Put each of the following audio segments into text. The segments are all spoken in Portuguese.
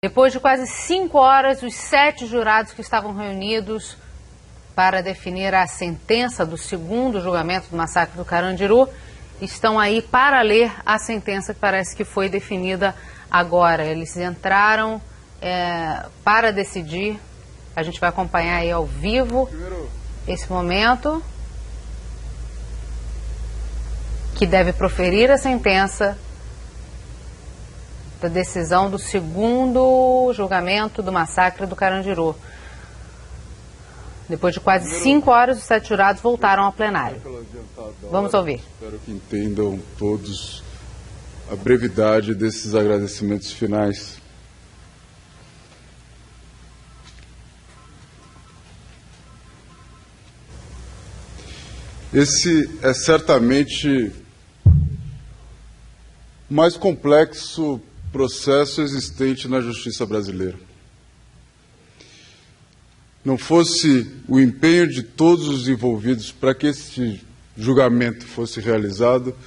Depois de quase 5 horas, os 7 jurados que estavam reunidos para definir a sentença do segundo julgamento do massacre do Carandiru estão aí para ler a sentença que parece que foi definida agora. Eles entraram para decidir. A gente vai acompanhar aí ao vivo esse momento, que deve proferir a sentença da decisão do segundo julgamento do massacre do Carandiru. Depois de quase 5 horas, os 7 jurados voltaram ao plenário. Vamos ouvir. Espero que entendam todos a brevidade desses agradecimentos finais. Esse é certamente o mais complexo processo existente na justiça brasileira. Não fosse o empenho de todos os envolvidos para que esse julgamento fosse realizado,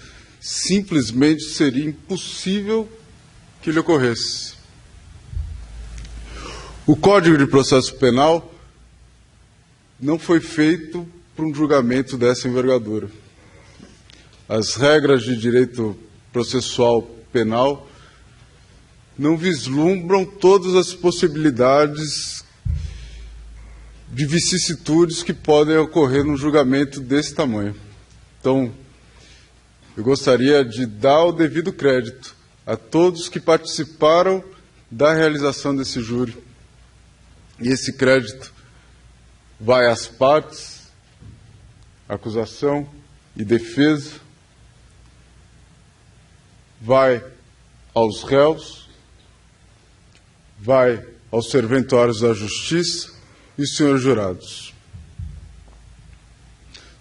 simplesmente seria impossível que ele ocorresse. O Código de Processo Penal não foi feito para um julgamento dessa envergadura. As regras de direito processual penal não vislumbram todas as possibilidades de vicissitudes que podem ocorrer num julgamento desse tamanho. Então, eu gostaria de dar o devido crédito a todos que participaram da realização desse júri. E esse crédito vai às partes, acusação e defesa, vai aos réus, vai aos serventuários da Justiça e senhores jurados.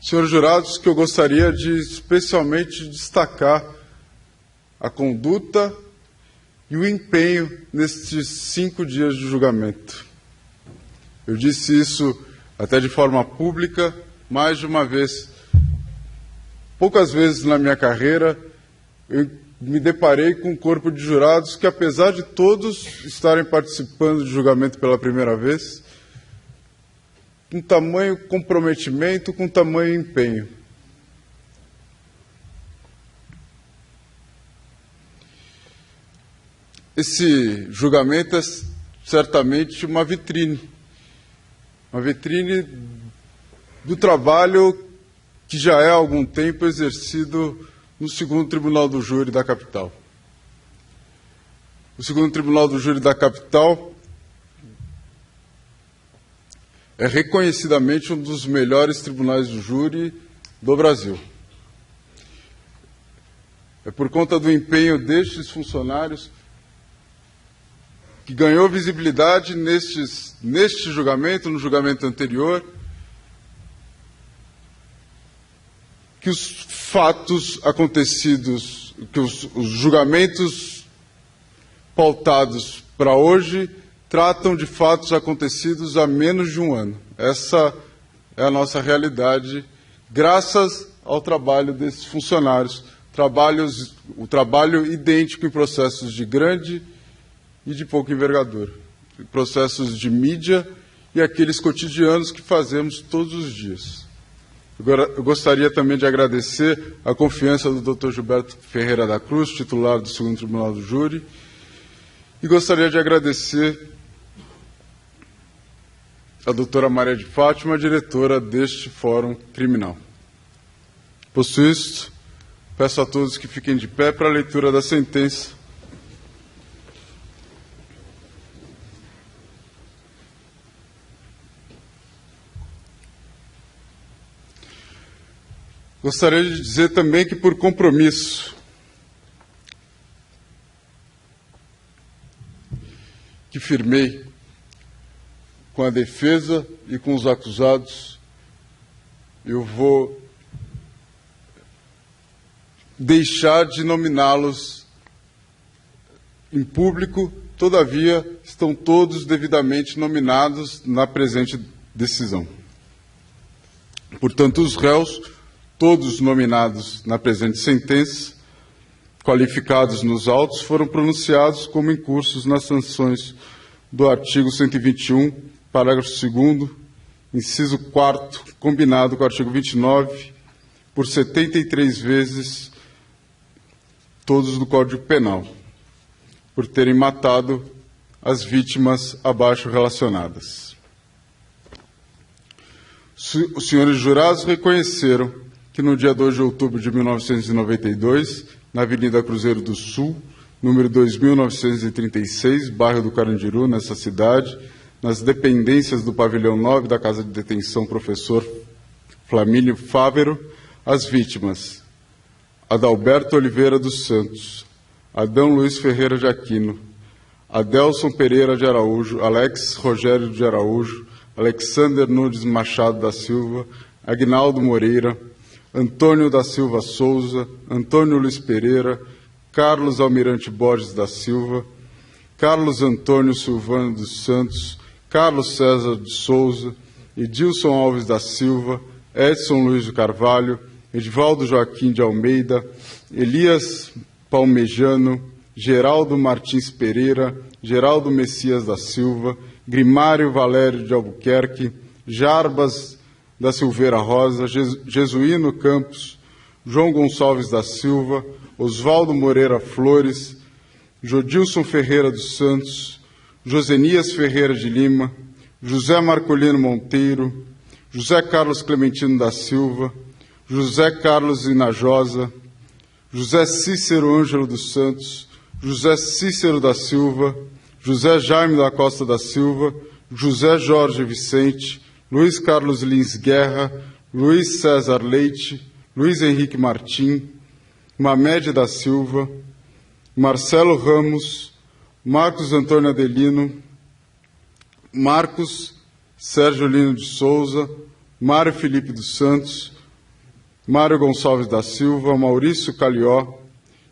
Senhores jurados, que eu gostaria de especialmente destacar a conduta e o empenho nestes 5 dias de julgamento. Eu disse isso até de forma pública mais de uma vez. Poucas vezes na minha carreira eu me deparei com um corpo de jurados que, apesar de todos estarem participando de julgamento pela primeira vez, com tamanho comprometimento, com tamanho empenho. Esse julgamento é certamente uma vitrine do trabalho que já é há algum tempo exercido no segundo Tribunal do Júri da capital. O segundo Tribunal do Júri da capital é reconhecidamente um dos melhores tribunais do júri do Brasil. É por conta do empenho destes funcionários que ganhou visibilidade neste julgamento, no julgamento anterior, que os fatos acontecidos, que os julgamentos pautados para hoje tratam de fatos acontecidos há menos de um ano. Essa é a nossa realidade, graças ao trabalho desses funcionários, o trabalho idêntico em processos de grande e de pouca envergadura, processos de mídia e aqueles cotidianos que fazemos todos os dias. Eu gostaria também de agradecer a confiança do Dr. Gilberto Ferreira da Cruz, titular do segundo Tribunal do Júri, e gostaria de agradecer a doutora Maria de Fátima, diretora deste Fórum Criminal. Posto isto, peço a todos que fiquem de pé para a leitura da sentença. Gostaria de dizer também que, por compromisso, que firmei com a defesa e com os acusados, eu vou deixar de nominá-los em público, todavia estão todos devidamente nominados na presente decisão. Portanto, os réus, todos nominados na presente sentença, qualificados nos autos foram pronunciados como incursos nas sanções do artigo 121, parágrafo 2º, inciso 4º, combinado com o artigo 29, por 73 vezes todos do Código Penal, por terem matado as vítimas abaixo relacionadas. Os senhores jurados reconheceram que no dia 2 de outubro de 1992, na Avenida Cruzeiro do Sul, número 2936, bairro do Carandiru, nessa cidade, nas dependências do pavilhão 9 da Casa de Detenção Professor Flamínio Fávero, as vítimas: Adalberto Oliveira dos Santos, Adão Luiz Ferreira de Aquino, Adelson Pereira de Araújo, Alex Rogério de Araújo, Alexander Nunes Machado da Silva, Aguinaldo Moreira, Antônio da Silva Souza, Antônio Luiz Pereira, Carlos Almirante Borges da Silva, Carlos Antônio Silvano dos Santos, Carlos César de Souza, Edilson Alves da Silva, Edson Luiz de Carvalho, Edivaldo Joaquim de Almeida, Elias Palmejano, Geraldo Martins Pereira, Geraldo Messias da Silva, Grimário Valério de Albuquerque, Jarbas da Silveira Rosa, Jesuíno Campos, João Gonçalves da Silva, Oswaldo Moreira Flores, Jodilson Ferreira dos Santos, Josenias Ferreira de Lima, José Marcolino Monteiro, José Carlos Clementino da Silva, José Carlos Inajosa, José Cícero Ângelo dos Santos, José Cícero da Silva, José Jaime da Costa da Silva, José Jorge Vicente, Luiz Carlos Lins Guerra, Luiz César Leite, Luiz Henrique Martim, Mamed da Silva, Marcelo Ramos, Marcos Antônio Adelino, Marcos Sérgio Lino de Souza, Mário Felipe dos Santos, Mário Gonçalves da Silva, Maurício Calió,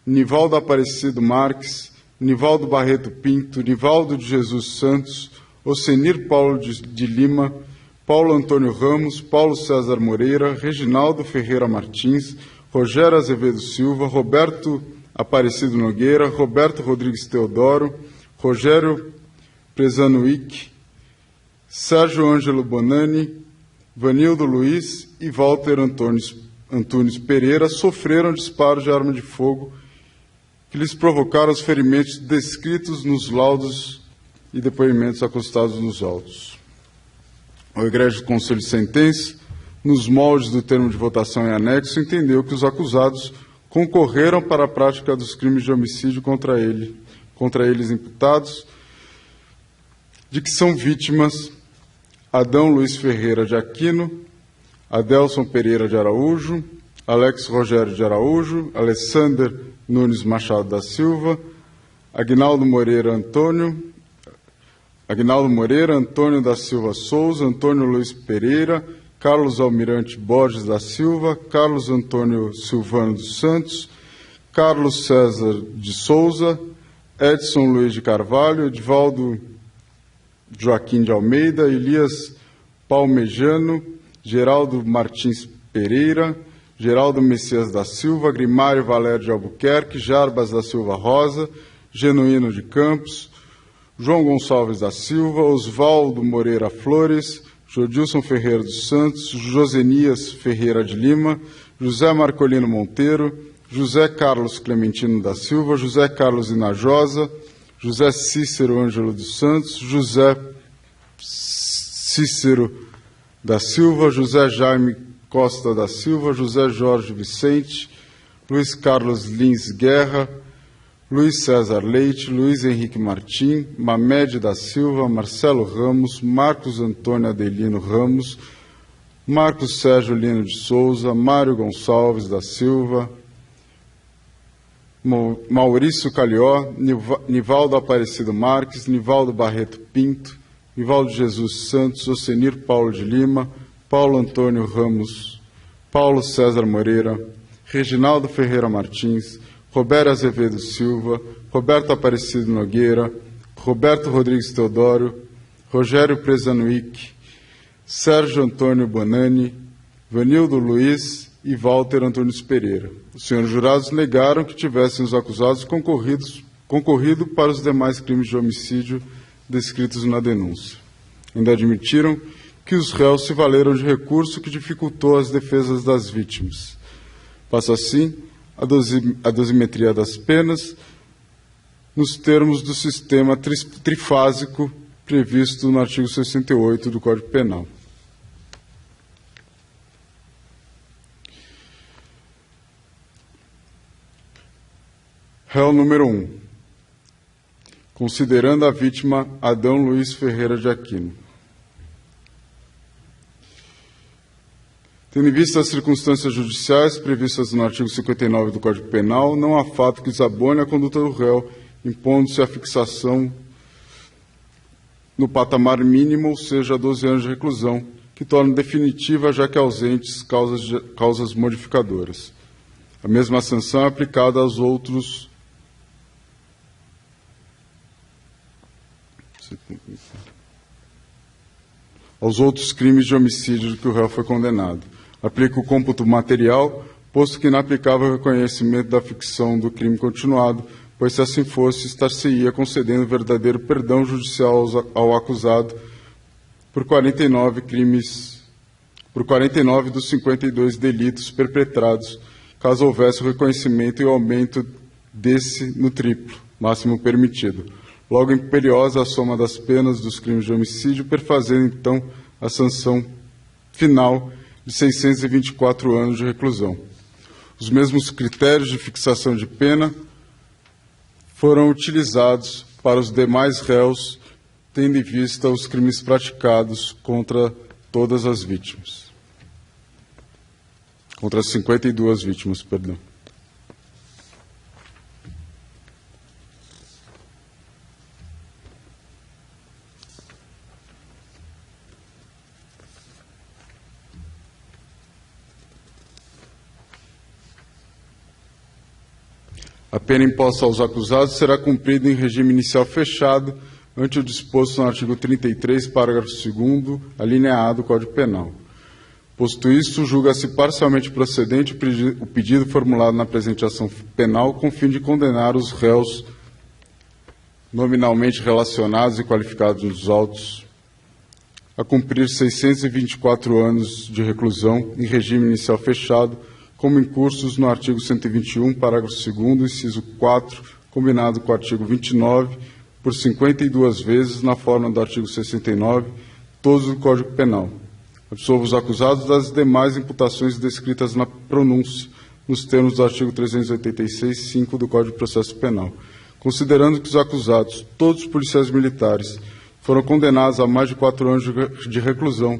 Nivaldo Aparecido Marques, Nivaldo Barreto Pinto, Nivaldo de Jesus Santos, Ocenir Paulo de Lima, Paulo Antônio Ramos, Paulo César Moreira, Reginaldo Ferreira Martins, Rogério Azevedo Silva, Roberto Aparecido Nogueira, Roberto Rodrigues Teodoro, Rogério Prezanuic, Sérgio Ângelo Bonani, Vanildo Luiz e Walter Antunes Pereira sofreram disparos de arma de fogo que lhes provocaram os ferimentos descritos nos laudos e depoimentos acostados nos autos. O Egrégio Conselho de Sentença, nos moldes do termo de votação em anexo, entendeu que os acusados concorreram para a prática dos crimes de homicídio contra eles imputados, de que são vítimas Adão Luiz Ferreira de Aquino, Adelson Pereira de Araújo, Alex Rogério de Araújo, Alessander Nunes Machado da Silva, Aguinaldo Moreira, Antônio da Silva Souza, Antônio Luiz Pereira, Carlos Almirante Borges da Silva, Carlos Antônio Silvano dos Santos, Carlos César de Souza, Edson Luiz de Carvalho, Edivaldo Joaquim de Almeida, Elias Palmejano, Geraldo Martins Pereira, Geraldo Messias da Silva, Grimário Valério de Albuquerque, Jarbas da Silva Rosa, Genuíno de Campos, João Gonçalves da Silva, Oswaldo Moreira Flores, Jodilson Ferreira dos Santos, Josenias Ferreira de Lima, José Marcolino Monteiro, José Carlos Clementino da Silva, José Carlos Inajosa, José Cícero Ângelo dos Santos, José Cícero da Silva, José Jaime Costa da Silva, José Jorge Vicente, Luiz Carlos Lins Guerra, Luiz César Leite, Luiz Henrique Martim, Mamed da Silva, Marcelo Ramos, Marcos Antônio Adelino Ramos, Marcos Sérgio Lino de Souza, Mário Gonçalves da Silva, Maurício Calió, Nivaldo Aparecido Marques, Nivaldo Barreto Pinto, Nivaldo Jesus Santos, Ocenir Paulo de Lima, Paulo Antônio Ramos, Paulo César Moreira, Reginaldo Ferreira Martins, Roberto Azevedo Silva, Roberto Aparecido Nogueira, Roberto Rodrigues Teodoro, Rogério Prezanuic, Sérgio Antônio Bonani, Vanildo Luiz e Walter Antunes Pereira. Os senhores jurados negaram que tivessem os acusados concorrido para os demais crimes de homicídio descritos na denúncia. Ainda admitiram que os réus se valeram de recurso que dificultou as defesas das vítimas. Passa assim a dosimetria das penas nos termos do sistema trifásico previsto no artigo 68 do Código Penal. Réu número 1. Considerando a vítima Adão Luiz Ferreira de Aquino. Tendo em vista as circunstâncias judiciais previstas no artigo 59 do Código Penal, não há fato que desabone a conduta do réu, impondo-se a fixação no patamar mínimo, ou seja, 12 anos de reclusão, que torna definitiva, já que ausentes, causas modificadoras. A mesma sanção é aplicada aos outros crimes de homicídio de que o réu foi condenado. Aplica o cômputo material, posto que inaplicável o reconhecimento da ficção do crime continuado, pois se assim fosse, estar-se-ia concedendo verdadeiro perdão judicial ao acusado por 49 dos 52 delitos perpetrados, caso houvesse o reconhecimento e o aumento desse no triplo, máximo permitido. Logo imperiosa a soma das penas dos crimes de homicídio, perfazendo então a sanção final de 624 anos de reclusão. Os mesmos critérios de fixação de pena foram utilizados para os demais réus, tendo em vista os crimes praticados contra todas as vítimas. Contra as 52 vítimas, perdão. A pena imposta aos acusados será cumprida em regime inicial fechado, ante o disposto no artigo 33, parágrafo 2º, alínea A do Código Penal. Posto isto, julga-se parcialmente procedente o pedido formulado na presente ação penal com fim de condenar os réus nominalmente relacionados e qualificados nos autos a cumprir 624 anos de reclusão em regime inicial fechado, como incursos no artigo 121, parágrafo 2º, inciso 4, combinado com o artigo 29, por 52 vezes, na forma do artigo 69, todos do Código Penal. Absolvo os acusados das demais imputações descritas na pronúncia, nos termos do artigo 386, 5 do Código de Processo Penal. Considerando que os acusados, todos policiais militares, foram condenados a mais de 4 anos de reclusão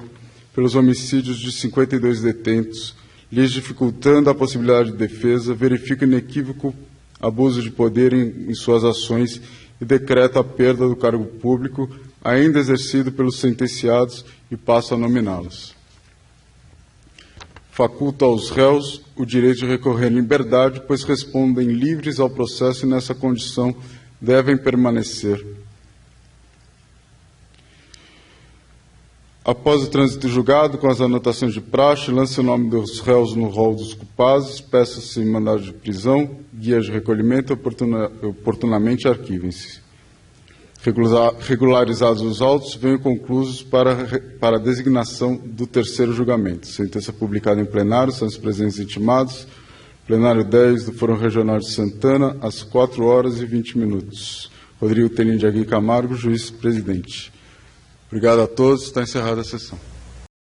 pelos homicídios de 52 detentos, lhes dificultando a possibilidade de defesa, verifica inequívoco abuso de poder em suas ações e decreta a perda do cargo público ainda exercido pelos sentenciados e passa a nominá-los. Faculta aos réus o direito de recorrer em liberdade, pois respondem livres ao processo e, nessa condição, devem permanecer. Após o trânsito julgado, com as anotações de praxe, lance o nome dos réus no rol dos culpados, peça-se mandado de prisão, guias de recolhimento oportunamente arquivem-se. Regularizados os autos, venham conclusos para a designação do terceiro julgamento. Sentença publicada em plenário, são os presentes intimados. Plenário 10 do Fórum Regional de Santana, às 4h20. Rodrigo Telim de Agui Camargo, juiz-presidente. Obrigado a todos. Está encerrada a sessão.